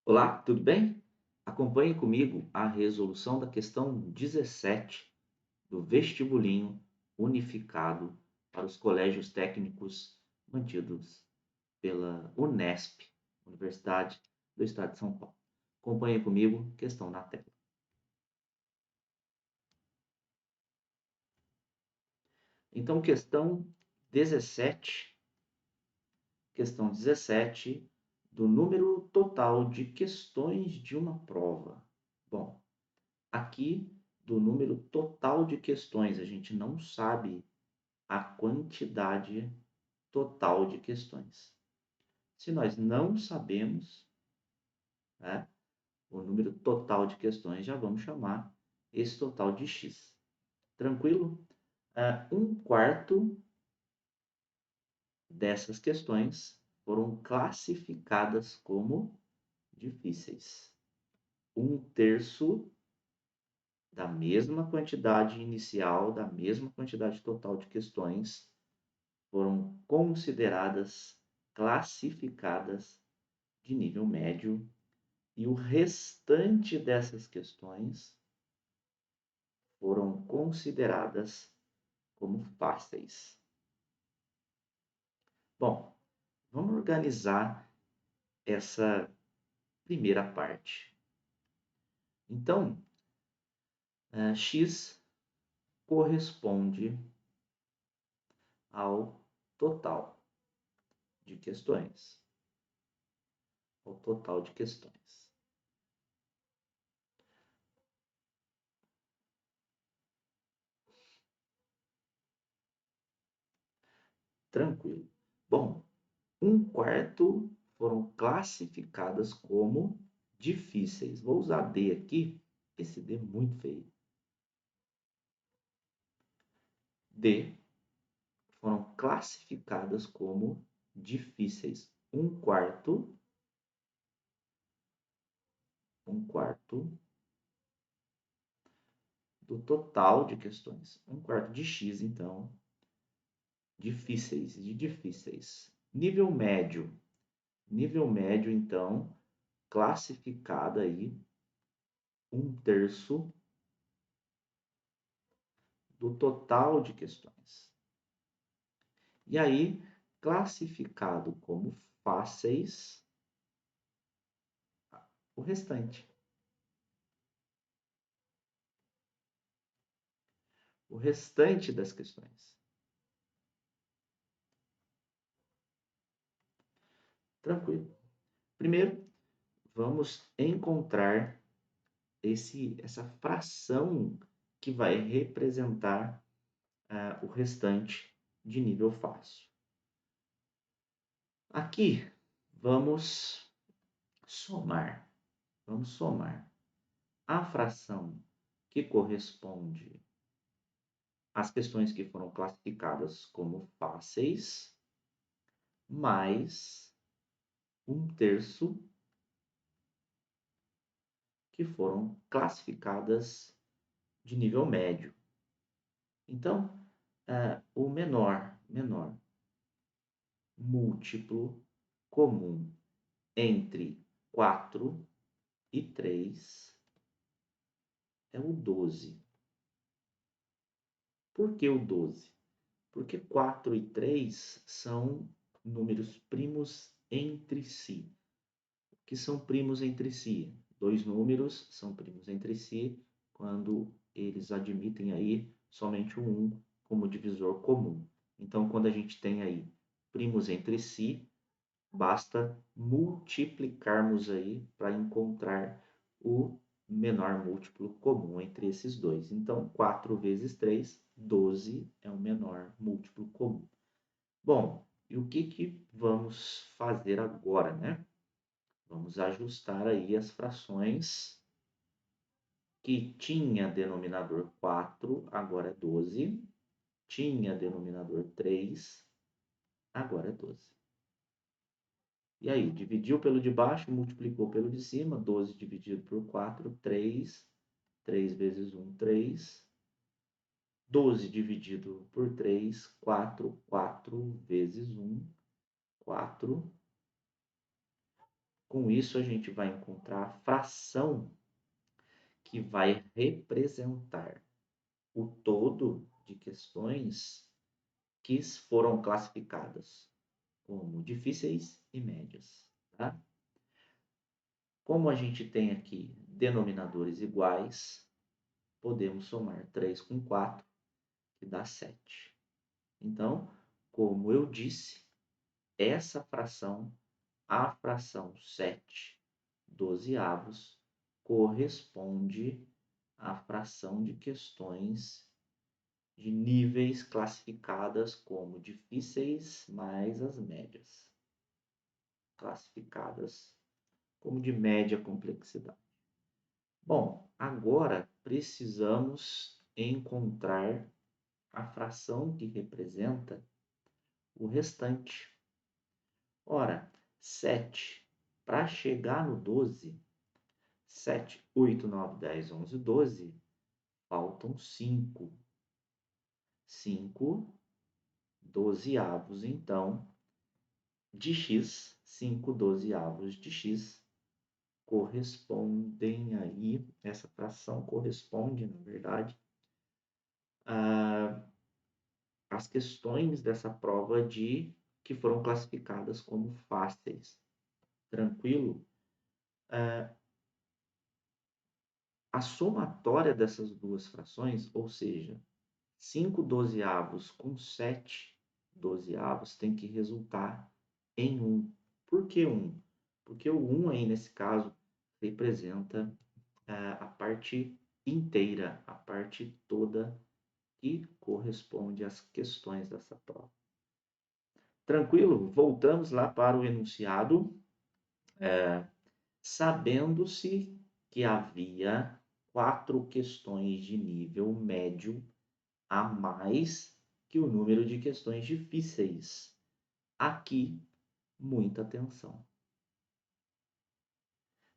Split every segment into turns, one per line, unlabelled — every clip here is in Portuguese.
Olá, tudo bem? Acompanhe comigo a resolução da questão 17 do vestibulinho unificado para os colégios técnicos mantidos pela Unesp, Universidade do Estado de São Paulo. Acompanhe comigo, questão na tela. Então, questão 17 do número total de questões de uma prova. Bom, aqui, do número total de questões, a gente não sabe a quantidade total de questões. Se nós não sabemos, né, o número total de questões, já vamos chamar esse total de x. Tranquilo? Um quarto dessas questões foram classificadas como difíceis. Um terço da mesma quantidade inicial, da mesma quantidade total de questões, foram consideradas classificadas de nível médio e o restante dessas questões foram consideradas como fáceis. Bom, vamos organizar essa primeira parte. Então, x corresponde ao total de questões. Ao total de questões. Tranquilo. Bom, um quarto foram classificadas como difíceis. Vou usar D aqui, esse D é muito feio. D foram classificadas como difíceis. Um quarto do total de questões. Um quarto de X, então, difíceis, de difíceis. Nível médio, então, classificada aí, um terço do total de questões. E aí, classificado como fáceis, o restante. O restante das questões. Tranquilo. Primeiro, vamos encontrar essa fração que vai representar o restante de nível fácil. Aqui, vamos somar. Vamos somar a fração que corresponde às questões que foram classificadas como fáceis, mais um terço que foram classificadas de nível médio. Então, o menor múltiplo comum entre 4 e 3 é o 12. Por que o 12? Porque 4 e 3 são números primos entre si. O que são primos entre si? Dois números são primos entre si quando eles admitem aí somente um como divisor comum. Então, quando a gente tem aí primos entre si, basta multiplicarmos aí para encontrar o menor múltiplo comum entre esses dois. Então, 4 vezes 3, 12 é o menor múltiplo comum. Bom, e o que vamos fazer agora, né? Vamos ajustar aí as frações que tinha denominador 4, agora é 12. Tinha denominador 3, agora é 12. E aí, dividiu pelo de baixo, multiplicou pelo de cima, 12 dividido por 4, 3. 3 vezes 1, 3. 12 dividido por 3, 4. 4 vezes 1, 4. Com isso, a gente vai encontrar a fração que vai representar o todo de questões que foram classificadas como difíceis e médias, tá? Como a gente tem aqui denominadores iguais, podemos somar 3 com 4, que dá 7. Então, como eu disse, essa fração, a fração 7/12, corresponde à fração de questões de níveis classificadas como difíceis mais as médias, classificadas como de média complexidade. Bom, agora precisamos encontrar a fração que representa o restante. Ora, 7, para chegar no 12, 7, 8, 9, 10, 11, 12, faltam 5. 5/12, então, de x, 5/12 de x, correspondem aí, essa fração corresponde, na verdade, às questões dessa prova que foram classificadas como fáceis. Tranquilo? A somatória dessas duas frações, ou seja, 5/12 com 7/12 tem que resultar em 1. Por que 1? Porque o 1 aí, nesse caso, representa a parte inteira, a parte toda que corresponde às questões dessa prova. Tranquilo? Voltamos lá para o enunciado, sabendo-se que havia 4 questões de nível médio a mais que o número de questões difíceis. Aqui, muita atenção.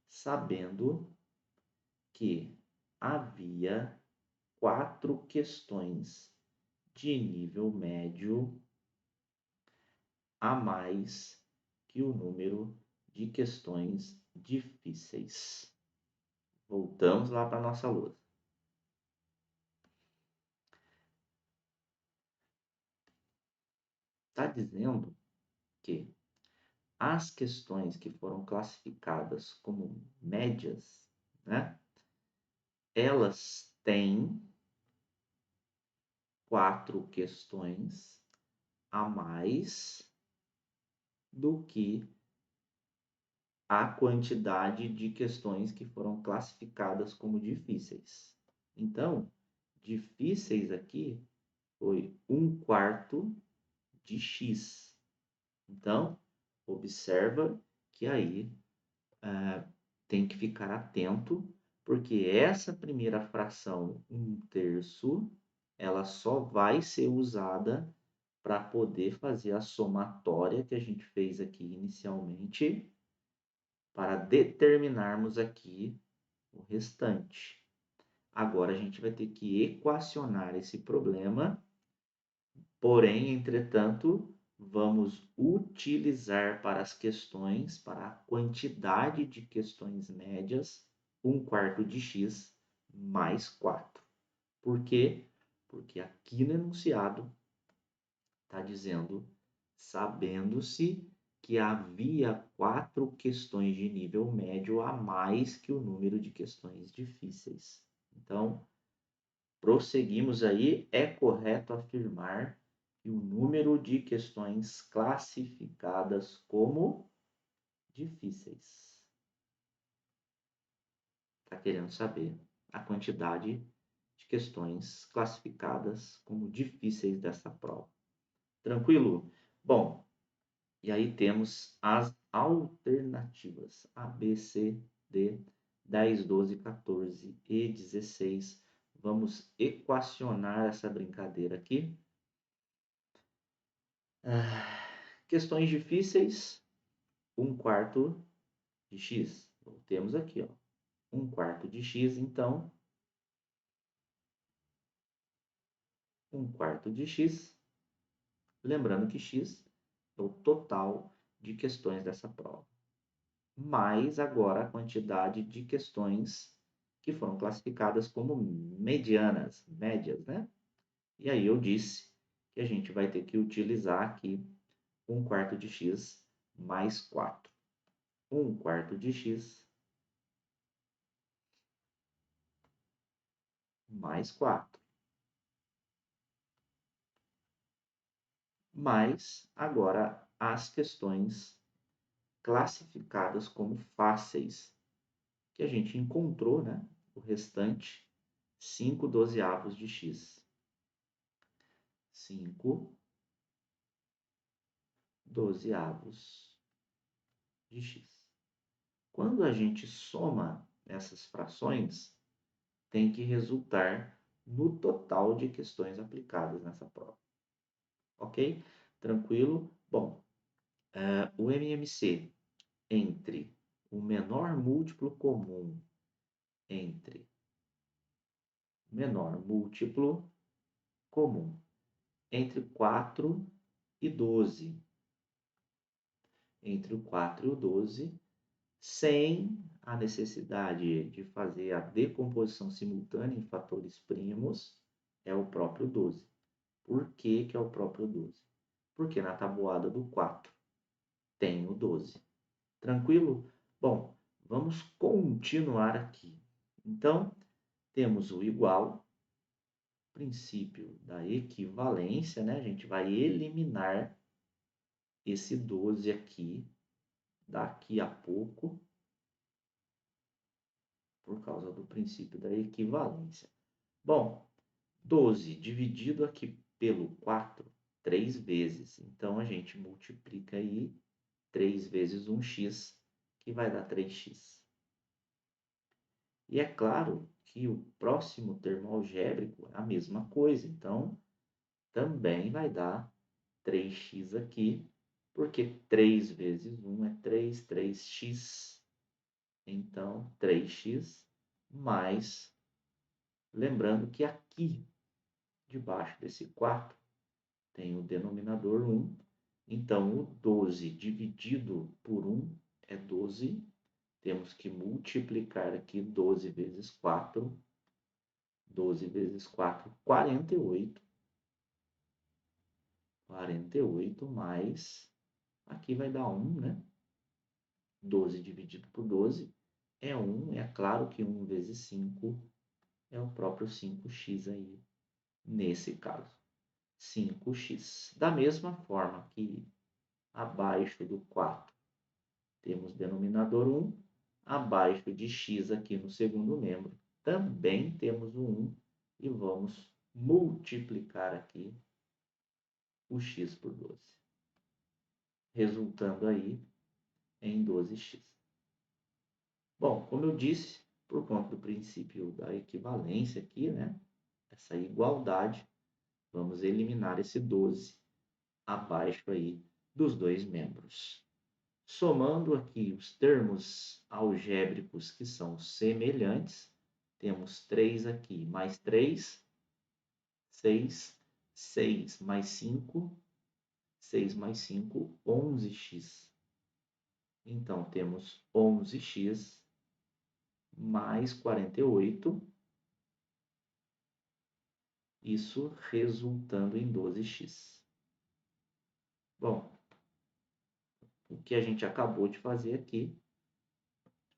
Sabendo que havia 4 questões de nível médio a mais que o número de questões difíceis. Voltamos lá para a nossa lousa. Está dizendo que as questões que foram classificadas como médias, né, elas têm 4 questões a mais do que a quantidade de questões que foram classificadas como difíceis. Então, difíceis aqui foi 1/4 de x. Então, observa que aí tem que ficar atento, porque essa primeira fração, 1/3, ela só vai ser usada para poder fazer a somatória que a gente fez aqui inicialmente, para determinarmos aqui o restante. Agora a gente vai ter que equacionar esse problema, porém, entretanto, vamos utilizar para as questões, para a quantidade de questões médias, 1/4 de x mais 4. Por quê? Porque aqui no enunciado está dizendo, sabendo-se que havia 4 questões de nível médio a mais que o número de questões difíceis. Então, prosseguimos aí, é correto afirmar que o número de questões classificadas como difíceis. Está querendo saber a quantidade de questões classificadas como difíceis dessa prova. Tranquilo? Bom, e aí temos as alternativas A, B, C, D, 10, 12, 14 e 16. Vamos equacionar essa brincadeira aqui. Questões difíceis, 1/4 de x. Temos aqui, ó, 1/4 de x, então, 1/4 de x. Lembrando que x é o total de questões dessa prova. mais agora a quantidade de questões que foram classificadas como medianas, médias, né? E aí eu disse que a gente vai ter que utilizar aqui 1/4 de x mais 4. 1/4 de x mais 4. Mais agora as questões classificadas como fáceis, que a gente encontrou, né? O restante, 5/12 de x. 5/12 de x. Quando a gente soma essas frações, tem que resultar no total de questões aplicadas nessa prova. Ok? Tranquilo? Bom, o MMC entre o menor múltiplo comum entre menor múltiplo comum entre 4 e 12. Entre o 4 e o 12, sem a necessidade de fazer a decomposição simultânea em fatores primos, é o próprio 12. Por que que é o próprio 12? Porque na tabuada do 4 tem o 12. Tranquilo? Bom, vamos continuar aqui. Então, temos o igual, princípio da equivalência, né? A gente vai eliminar esse 12 aqui, daqui a pouco, por causa do princípio da equivalência. Bom, 12 dividido aqui pelo 4, 3 vezes. Então, a gente multiplica aí 3 vezes 1x, que vai dar 3x. E é claro que o próximo termo algébrico é a mesma coisa. Então, também vai dar 3x aqui, porque 3 vezes 1 é 3, 3x. Então, 3x mais, lembrando que aqui, debaixo desse 4, tem o denominador 1. Então, o 12 dividido por 1 é 12. Temos que multiplicar aqui 12 vezes 4. 12 vezes 4, 48. 48 mais, aqui vai dar 1, né? 12 dividido por 12 é 1. É claro que 1 vezes 5 é o próprio 5x aí, nesse caso. 5x. Da mesma forma que abaixo do 4 temos denominador 1, abaixo de x aqui no segundo membro também temos o 1 e vamos multiplicar aqui o x por 12, resultando aí em 12x. Bom, como eu disse, por conta do princípio da equivalência aqui, né, essa igualdade, vamos eliminar esse 12 abaixo aí dos dois membros. Somando aqui os termos algébricos que são semelhantes, temos 3 aqui, mais 3, 6, 6 mais 5, 6 mais 5, 11x. Então, temos 11x mais 48, isso resultando em 12x. Bom, o que a gente acabou de fazer aqui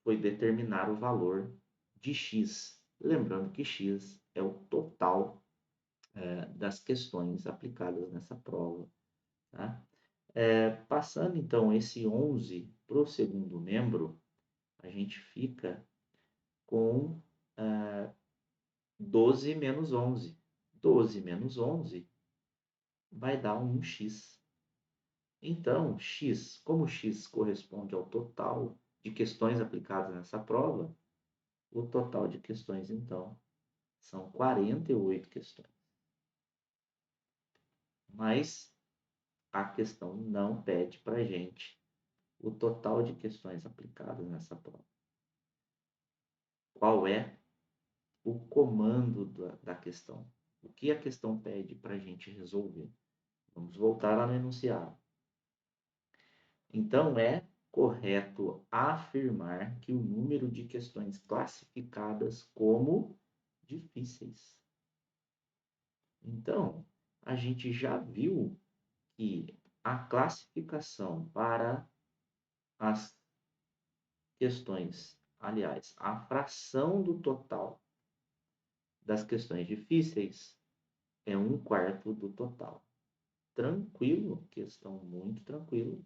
foi determinar o valor de x. Lembrando que x é o total das questões aplicadas nessa prova. Tá? Passando então esse 11 para o segundo membro, a gente fica com 12 menos 11. 12 menos 11 vai dar 1x. Então, x, como x corresponde ao total de questões aplicadas nessa prova, o total de questões, então, são 48 questões. Mas a questão não pede para a gente o total de questões aplicadas nessa prova. Qual é o comando da questão? O que a questão pede para a gente resolver? Vamos voltar lá no enunciado. Então, é correto afirmar que o número de questões classificadas como difíceis. Então, a gente já viu que a classificação para as questões, aliás, a fração do total das questões difíceis é 1/4 do total. Tranquilo, questão muito tranquila.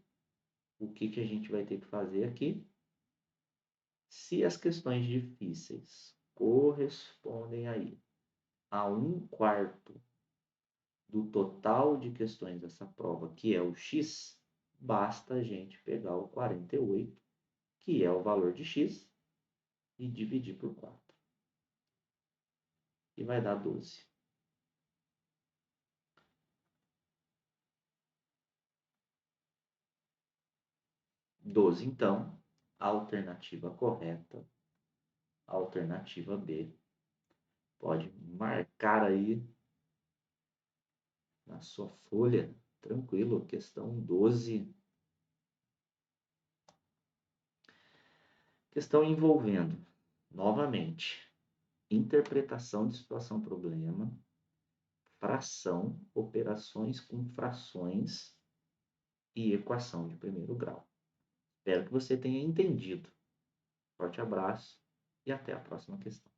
O que a gente vai ter que fazer aqui? Se as questões difíceis correspondem aí a 1/4 do total de questões dessa prova, que é o x, basta a gente pegar o 48, que é o valor de x, e dividir por 4. E vai dar 12. Então, a alternativa correta, a alternativa B, pode marcar aí na sua folha, tranquilo, questão 12. Questão envolvendo, novamente, interpretação de situação-problema, fração, operações com frações e equação de primeiro grau. Espero que você tenha entendido. Forte abraço e até a próxima questão.